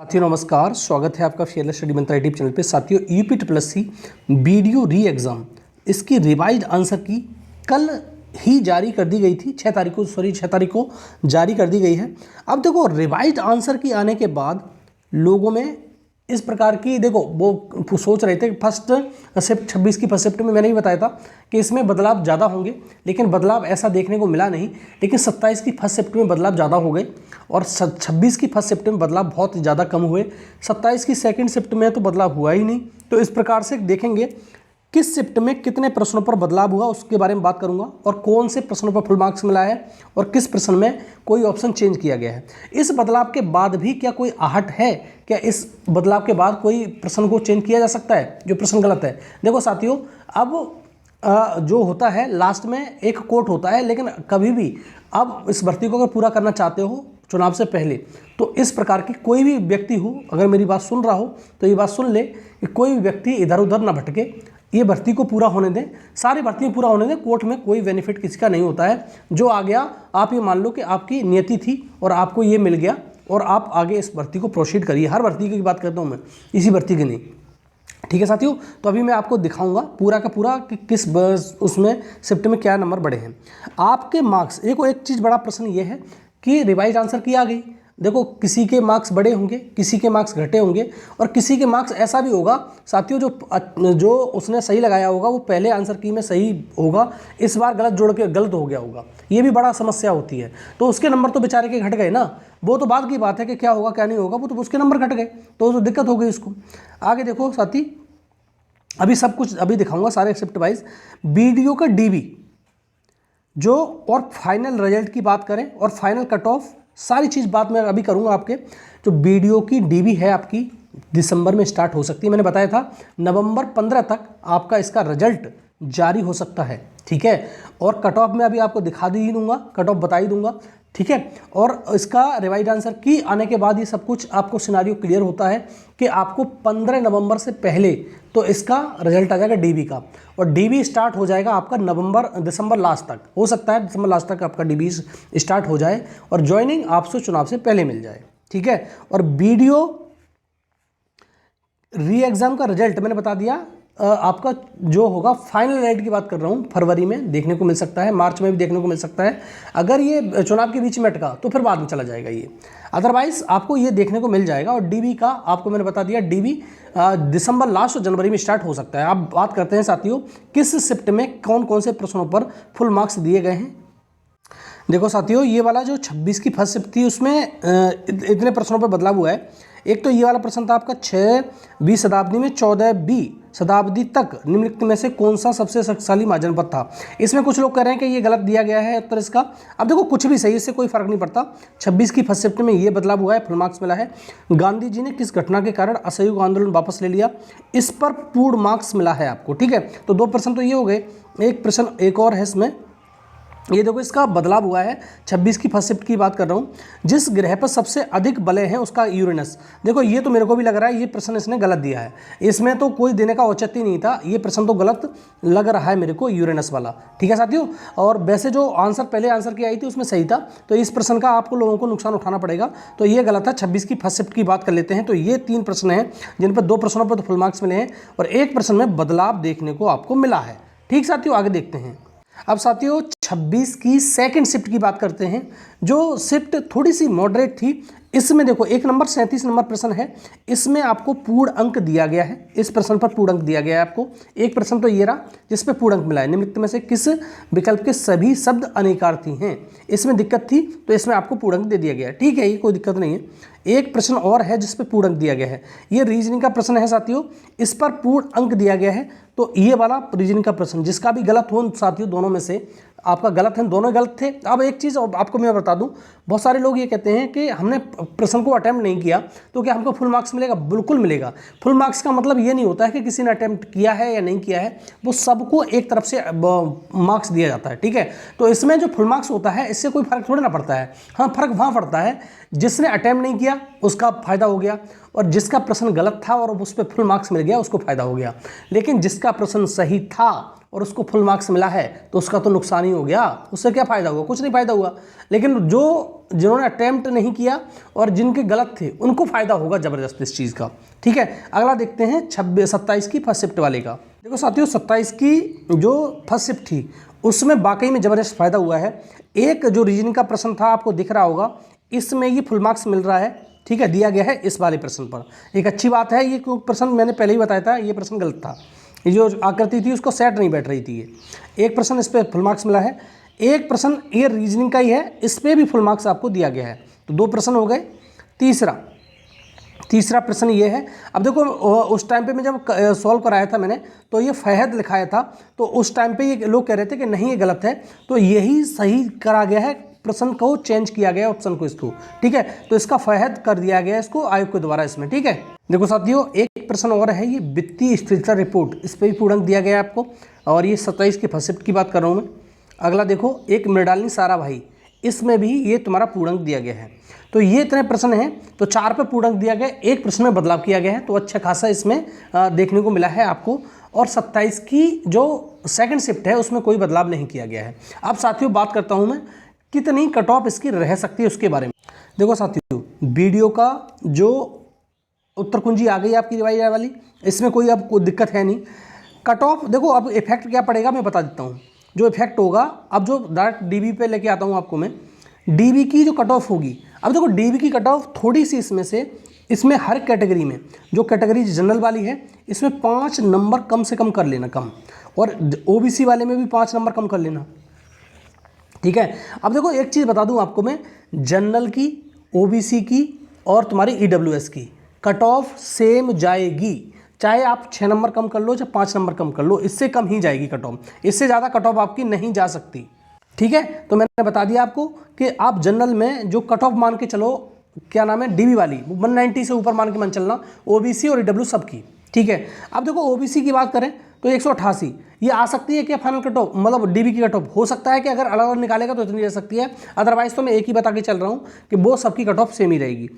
साथियों नमस्कार, स्वागत है आपका फेयरलेस स्टडी मंत्रा यूट्यूब चैनल पे। साथियों यूपी सी वीडियो री एग्ज़ाम इसकी रिवाइज्ड आंसर की कल ही जारी कर दी गई थी। 6 तारीख को जारी कर दी गई है। अब देखो रिवाइज्ड आंसर की आने के बाद लोगों में इस प्रकार की देखो वो सोच रहे थे कि फर्स्ट शिफ्ट 26 की फर्स्ट शिफ्ट में मैंने ही बताया था कि इसमें बदलाव ज़्यादा होंगे, लेकिन बदलाव ऐसा देखने को मिला नहीं। लेकिन 27 की फर्स्ट शिफ्ट में बदलाव ज़्यादा हो गए और 26 की फर्स्ट शिफ्ट में बदलाव बहुत ज़्यादा कम हुए। 27 की सेकंड शिफ्ट में तो बदलाव हुआ ही नहीं। तो इस प्रकार से देखेंगे किस शिफ्ट में कितने प्रश्नों पर बदलाव हुआ उसके बारे में बात करूंगा, और कौन से प्रश्नों पर फुल मार्क्स मिला है और किस प्रश्न में कोई ऑप्शन चेंज किया गया है। इस बदलाव के बाद भी क्या कोई आहट है? क्या इस बदलाव के बाद कोई प्रश्न को चेंज किया जा सकता है जो प्रश्न गलत है? देखो साथियों, अब जो होता है लास्ट में एक कोट होता है, लेकिन कभी भी अब इस भर्ती को अगर पूरा करना चाहते हो चुनाव से पहले, तो इस प्रकार की कोई भी व्यक्ति हो, अगर मेरी बात सुन रहा हो तो ये बात सुन ले कि कोई भी व्यक्ति इधर उधर ना भटके, ये भर्ती को पूरा होने दें, सारी भर्तियाँ पूरा होने दें। कोर्ट में कोई बेनिफिट किसी का नहीं होता है। जो आ गया आप ये मान लो कि आपकी नियति थी और आपको ये मिल गया और आप आगे इस भर्ती को प्रोसीड करिए। हर भर्ती की बात करता हूँ मैं, इसी भर्ती की नहीं। ठीक है साथियों, तो अभी मैं आपको दिखाऊंगा पूरा का पूरा कि किस उसमें शिफ्ट में क्या नंबर बढ़े हैं आपके मार्क्स। एक चीज़ बड़ा प्रश्न ये है कि रिवाइज आंसर की आ गई। देखो किसी के मार्क्स बड़े होंगे, किसी के मार्क्स घटे होंगे, और किसी के मार्क्स ऐसा भी होगा साथियों जो उसने सही लगाया होगा वो पहले आंसर की में सही होगा, इस बार गलत जोड़ के गलत हो गया होगा। ये भी बड़ा समस्या होती है। तो उसके नंबर तो बेचारे के घट गए ना, वो तो बाद की बात है कि क्या होगा क्या नहीं होगा, वो तो उसके नंबर घट गए तो दिक्कत हो गई उसको। आगे देखो साथी, अभी सब कुछ अभी दिखाऊंगा सारे शिफ्ट वाइज। वीडियो का डीबी जो और फाइनल रिजल्ट की बात करें और फाइनल कट ऑफ सारी चीज़ बात मैं अभी करूंगा। आपके जो वीडियो की डीबी है आपकी दिसंबर में स्टार्ट हो सकती है। मैंने बताया था नवंबर 15 तक आपका इसका रिजल्ट जारी हो सकता है। ठीक है, और कट ऑफ में अभी आपको दिखा ही दूंगा, कट ऑफ बता ही दूंगा। ठीक है, और इसका रिवाइज आंसर की आने के बाद ये सब कुछ आपको सिनारियो क्लियर होता है कि आपको 15 नवंबर से पहले तो इसका रिजल्ट आ जाएगा डीबी का, और डीबी स्टार्ट हो जाएगा आपका दिसंबर लास्ट तक। हो सकता है दिसंबर लास्ट तक आपका डीबी स्टार्ट हो जाए और ज्वाइनिंग आपसे चुनाव से पहले मिल जाए। ठीक है, और वीडियो री एग्ज़ाम का रिजल्ट मैंने बता दिया। आपका जो होगा फाइनल रिजल्ट की बात कर रहा हूँ, फरवरी में देखने को मिल सकता है, मार्च में भी देखने को मिल सकता है। अगर ये चुनाव के बीच में अटका तो फिर बाद में चला जाएगा ये, अदरवाइज आपको ये देखने को मिल जाएगा। और डीबी का आपको मैंने बता दिया, डीबी दिसंबर लास्ट और जनवरी में स्टार्ट हो सकता है। अब बात करते हैं साथियों किस शिफ्ट में कौन कौन से प्रश्नों पर फुल मार्क्स दिए गए हैं। देखो साथियों, ये वाला जो 26 की फर्स्ट शिफ्ट थी उसमें इतने प्रश्नों पर बदलाव हुआ है। एक तो ये वाला प्रश्न था आपका 6वीं शताब्दी में 14वीं शताब्दी तक निम्नलिखित में से कौन सा सबसे शक्तिशाली महाजनपद था। इसमें कुछ लोग कह रहे हैं कि ये गलत दिया गया है उत्तर इसका। अब देखो कुछ भी सही, इससे कोई फर्क नहीं पड़ता। 26 की फर्स्ट शिफ्ट में ये बदलाव हुआ है, फुल मार्क्स मिला है। गांधी जी ने किस घटना के कारण असहयोग आंदोलन वापस ले लिया, इस पर पूर्ण मार्क्स मिला है आपको। ठीक है, तो 2 प्रश्न तो ये हो गए। एक प्रश्न एक और है इसमें, ये देखो इसका बदलाव हुआ है। 26 की फर्स्ट शिफ्ट की बात कर रहा हूँ। जिस ग्रह पर सबसे अधिक बलय है उसका यूरेनस। देखो ये तो मेरे को भी लग रहा है ये प्रश्न इसने गलत दिया है, इसमें तो कोई देने का औचित्य नहीं था। ये प्रश्न तो गलत लग रहा है मेरे को, यूरेनस वाला। ठीक है साथियों, और वैसे जो आंसर पहले आंसर की आई थी उसमें सही था, तो इस प्रश्न का आपको लोगों को नुकसान उठाना पड़ेगा। तो ये गलत था। 26 की फर्स्ट शिफ्ट की बात कर लेते हैं। तो ये 3 प्रश्न हैं जिन पर 2 प्रश्नों पर तो फुल मार्क्स मिले हैं और एक प्रश्न में बदलाव देखने को आपको मिला है। ठीक साथियों, आगे देखते हैं। अब साथियों 26 की सेकंड शिफ्ट की बात करते हैं, जो शिफ्ट थोड़ी सी मॉडरेट थी। इसमें देखो 1 नंबर 37 नंबर प्रश्न है, इसमें आपको पूर्ण अंक दिया गया है। इस प्रश्न पर पूर्ण अंक दिया गया है आपको। एक प्रश्न तो ये रहा जिस पे पूर्ण अंक मिला है, निम्नलिखित में से किस विकल्प के सभी शब्द अनेकार्थी हैं। इसमें दिक्कत थी तो इसमें आपको पूर्ण अंक दे दिया गया है। ठीक है, ये कोई दिक्कत नहीं है। एक प्रश्न और है जिस पे पूर्ण अंक दिया गया है, ये रीजनिंग का प्रश्न है साथियों, इस पर पूर्ण अंक दिया गया है। तो ये वाला रीजनिंग का प्रश्न जिसका भी गलत हो साथियों, दोनों में से आपका गलत है, दोनों गलत थे। अब एक चीज़ आपको मैं बता दूं, बहुत सारे लोग ये कहते हैं कि हमने प्रश्न को अटेम्प्ट नहीं किया तो क्या हमको फुल मार्क्स मिलेगा? बिल्कुल मिलेगा। फुल मार्क्स का मतलब ये नहीं होता है कि किसी ने अटेम्प्ट किया है या नहीं किया है, वो सबको एक तरफ से मार्क्स दिया जाता है। ठीक है, तो इसमें जो फुल मार्क्स होता है इससे कोई फर्क थोड़ी ना पड़ता है। हाँ, फर्क वहाँ पड़ता है जिसने अटेम्प्ट नहीं किया उसका फायदा हो गया, और जिसका प्रश्न गलत था और उस पर फुल मार्क्स मिल गया उसको फायदा हो गया। लेकिन जिसका प्रश्न सही था और उसको फुल मार्क्स मिला है तो उसका तो नुकसान ही हो गया, उससे क्या फ़ायदा हुआ, कुछ नहीं फ़ायदा हुआ। लेकिन जिन्होंने अटैम्प्ट नहीं किया और जिनके गलत थे उनको फ़ायदा होगा ज़बरदस्त इस चीज़ का। ठीक है, अगला देखते हैं 27 की फर्स्ट शिफ्ट वाले का। देखो साथियों, 27 की जो फर्स्ट शिफ्ट थी उसमें वाकई में ज़बरदस्त फ़ायदा हुआ है। एक जो रीजनिंग का प्रश्न था आपको दिख रहा होगा, इसमें ये फुल मार्क्स मिल रहा है। ठीक है, दिया गया है इस वाले प्रश्न पर। एक अच्छी बात है, ये प्रश्न मैंने पहले ही बताया था, ये प्रश्न गलत था। ये जो आकृति थी उसको सेट नहीं बैठ रही थी। ये एक प्रश्न इस पर फुल मार्क्स मिला है, एक प्रश्न ये रीजनिंग का ही है, इस पर भी फुल मार्क्स आपको दिया गया है। तो 2 प्रश्न हो गए। तीसरा प्रश्न ये है। अब देखो उस टाइम पे मैं जब सॉल्व कराया था मैंने, तो ये फहद लिखाया था, तो उस टाइम पे ये लोग कह रहे थे कि नहीं ये गलत है, तो यही सही करा गया है, प्रश्न को चेंज किया गया ऑप्शन को इसको। ठीक है, तो इसका फहद कर दिया गया इसको आयोग के द्वारा इसमें। ठीक है, देखो साथियों, एक प्रश्न और है, ये वित्तीय स्थिरता रिपोर्ट, इस पर भी पूर्णांक दिया गया है आपको, और ये 27 की फर्स्ट शिफ्ट की बात कर रहा हूँ मैं। अगला देखो, एक मृणालिनी सारा भाई, इसमें भी ये तुम्हारा पूर्णांक दिया गया है। तो ये इतने प्रश्न हैं, तो 4 पे पूर्णांक दिया गया, एक प्रश्न में बदलाव किया गया है, तो अच्छा खासा इसमें देखने को मिला है आपको। और 27 की जो सेकंड शिफ्ट है उसमें कोई बदलाव नहीं किया गया है। अब साथियों बात करता हूं मैं कितनी कट ऑफ इसकी रह सकती है उसके बारे में। देखो साथियों, वीडियो का जो उत्तर कुंजी आ गई आपकी रिवाइज वाली, इसमें कोई अब कोई दिक्कत है नहीं। कट ऑफ देखो, अब इफेक्ट क्या पड़ेगा मैं बता देता हूँ। जो इफेक्ट होगा, अब जो डायरेक्ट डीबी पे लेके आता हूँ आपको मैं, डीबी की जो कट ऑफ होगी, अब देखो डीबी की कट ऑफ थोड़ी सी इसमें हर कैटेगरी में, जो कैटेगरी जनरल वाली है इसमें 5 नंबर कम से कम कर लेना, कम, और ओबीसी वाले में भी 5 नंबर कम कर लेना। ठीक है, अब देखो एक चीज़ बता दूं आपको मैं, जनरल की, ओबीसी की और तुम्हारी ईडब्ल्यूएस की कट ऑफ सेम जाएगी, चाहे आप 6 नंबर कम कर लो चाहे 5 नंबर कम कर लो, इससे कम ही जाएगी कट ऑफ, इससे ज़्यादा कट ऑफ आपकी नहीं जा सकती। ठीक है, तो मैंने बता दिया आपको कि आप जनरल में जो कट ऑफ मान के चलो, क्या नाम है, डीबी वाली 190 से ऊपर मान के मन चलना, ओबीसी और ईडब्ल्यू सबकी। ठीक है, अब देखो ओबीसी की बात करें तो 188 ये आ सकती है क्या फाइनल कट ऑफ, मतलब डीबी की कट ऑफ हो सकता है कि अगर अलग अलग निकालेगा तो इतनी रह सकती है, अदरवाइज तो मैं एक ही बता के चल रहा हूँ कि वो सबकी कट ऑफ सेम ही रहेगी।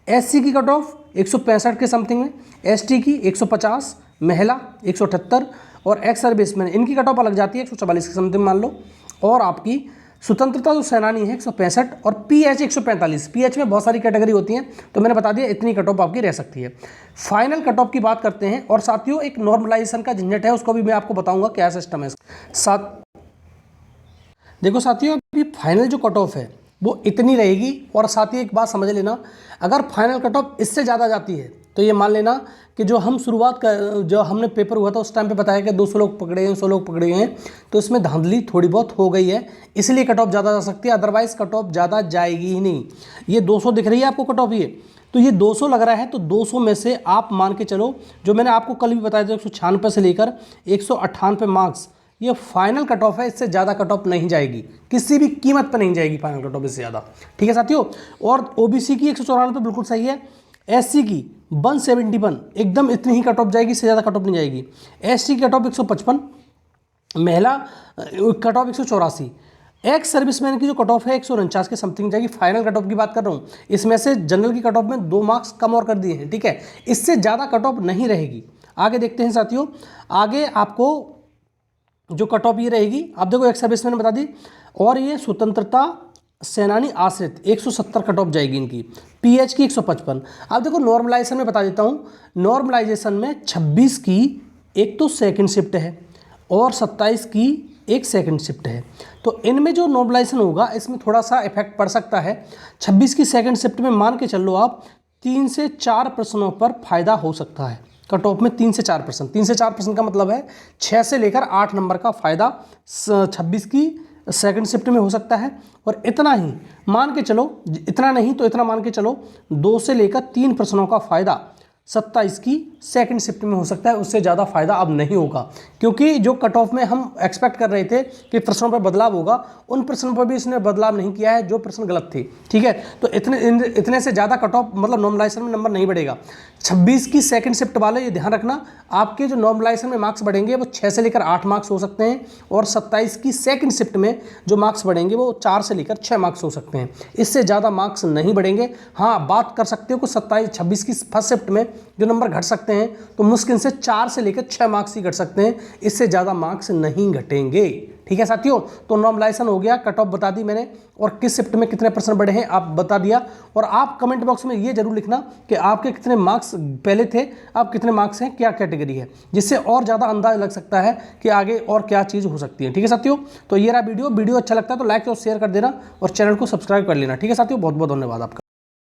एससी की कट ऑफ 165 के समथिंग में, एसटी की 150, महिला 178 और एक्स सर्विसमैन इनकी कट ऑफ अलग जाती है 144 के समथिंग मान लो, और आपकी स्वतंत्रता जो सेनानी है 165 और पीएच 145। पीएच में बहुत सारी कैटेगरी होती हैं, तो मैंने बता दिया इतनी कट ऑफ आपकी रह सकती है। फाइनल कट ऑफ की बात करते हैं, और साथियों एक नॉर्मलाइजेशन का झंझट है, उसको भी मैं आपको बताऊंगा क्या सिस्टम है। देखो साथियों, अभी फाइनल जो कट ऑफ है वो इतनी रहेगी, और साथियों एक बात समझ लेना, अगर फाइनल कट ऑफ इससे ज़्यादा जाती है तो ये मान लेना कि जो हम शुरुआत का जो हमने पेपर हुआ था उस टाइम पे बताया कि 200 लोग पकड़े हैं, 100 लोग पकड़े हैं, तो इसमें धांधली थोड़ी बहुत हो गई है, इसलिए कट ऑफ ज़्यादा जा सकती है, अदरवाइज कट ऑफ ज़्यादा जाएगी ही नहीं। ये 200 दिख रही है आपको कट ऑफ, ये तो ये 200 लग रहा है, तो 200 में से आप मान के चलो, जो मैंने आपको कल भी बताया था 196 से लेकर 198 मार्क्स, ये फाइनल कट ऑफ है, इससे ज़्यादा कट ऑफ नहीं जाएगी, किसी भी कीमत पर नहीं जाएगी फाइनल कट ऑफ इससे ज़्यादा। ठीक है साथियों, और ओबीसी की 194 बिल्कुल सही है, एससी की 171 एकदम इतनी ही कट ऑफ जाएगी, इससे ज़्यादा कट ऑफ नहीं जाएगी। एसटी की कट ऑफ 155, महिला कट ऑफ 184, एक्स सर्विसमैन की जो कट ऑफ है 149 के समथिंग जाएगी। फाइनल कट ऑफ की बात कर रहा हूँ, इसमें से जनरल की कट ऑफ में 2 मार्क्स कम और कर दिए हैं। ठीक है, इससे ज़्यादा कट ऑफ नहीं रहेगी। आगे देखते हैं साथियों, आगे आपको जो कट ऑफ ये रहेगी, आप देखो एक्स सर्विसमैन बता दी, और ये स्वतंत्रता सेनानी आश्रित 170 कट ऑफ जाएगी इनकी, पीएच की 155। अब देखो नॉर्मलाइजेशन में बता देता हूँ, नॉर्मलाइजेशन में 26 की एक तो सेकंड शिफ्ट है और 27 की एक सेकंड शिफ्ट है, तो इनमें जो नॉर्मलाइजेशन होगा इसमें थोड़ा सा इफेक्ट पड़ सकता है। 26 की सेकंड शिफ्ट में मान के चल लो आप 3 से 4 प्रश्नों पर फायदा हो सकता है कट ऑफ में, 3 से 4 प्रश्न। 3 से 4 प्रश्न का मतलब है 6 से लेकर 8 नंबर का फायदा 26 की सेकंड शिफ्ट में हो सकता है। और इतना ही मान के चलो, इतना नहीं तो इतना मान के चलो 2 से लेकर 3 प्रश्नों का फायदा 27 की सेकंड शिफ्ट में हो सकता है, उससे ज़्यादा फायदा अब नहीं होगा, क्योंकि जो कट ऑफ में हम एक्सपेक्ट कर रहे थे कि प्रश्नों पर बदलाव होगा, उन प्रश्नों पर भी इसने बदलाव नहीं किया है जो प्रश्न गलत थे। ठीक है, तो इतने से ज़्यादा कट ऑफ मतलब नॉर्मलाइजेशन में नंबर नहीं बढ़ेगा। 26 की सेकंड शिफ्ट वाले ये ध्यान रखना, आपके जो नॉर्मलाइजेशन में मार्क्स बढ़ेंगे वो 6 से लेकर 8 मार्क्स हो सकते हैं, और 27 की सेकंड शिफ्ट में जो मार्क्स बढ़ेंगे वो 4 से लेकर 6 मार्क्स हो सकते हैं। इससे ज़्यादा मार्क्स नहीं बढ़ेंगे। हाँ, बात कर सकते हो कि 26 की फर्स्ट शिफ्ट में जो नंबर घट सकते हैं तो मुश्किल से 4 से लेकर 6 मार्क्स ही घट सकते हैं, इससे ज़्यादा मार्क्स नहीं घटेंगे। ठीक है साथियों, तो नॉर्मलाइजेशन हो गया, कट ऑफ बता दी मैंने, और किस शिफ्ट में कितने परसेंट बढ़े हैं आप बता दिया। और आप कमेंट बॉक्स में ये जरूर लिखना कि आपके कितने मार्क्स पहले थे, आप कितने मार्क्स हैं, क्या कैटेगरी है, जिससे और ज़्यादा अंदाज लग सकता है कि आगे और क्या चीज़ हो सकती है। ठीक है साथियों, तो ये रहा वीडियो अच्छा लगता है तो लाइक और शेयर कर देना और चैनल को सब्सक्राइब कर लेना। ठीक है साथियों, बहुत बहुत धन्यवाद आपका।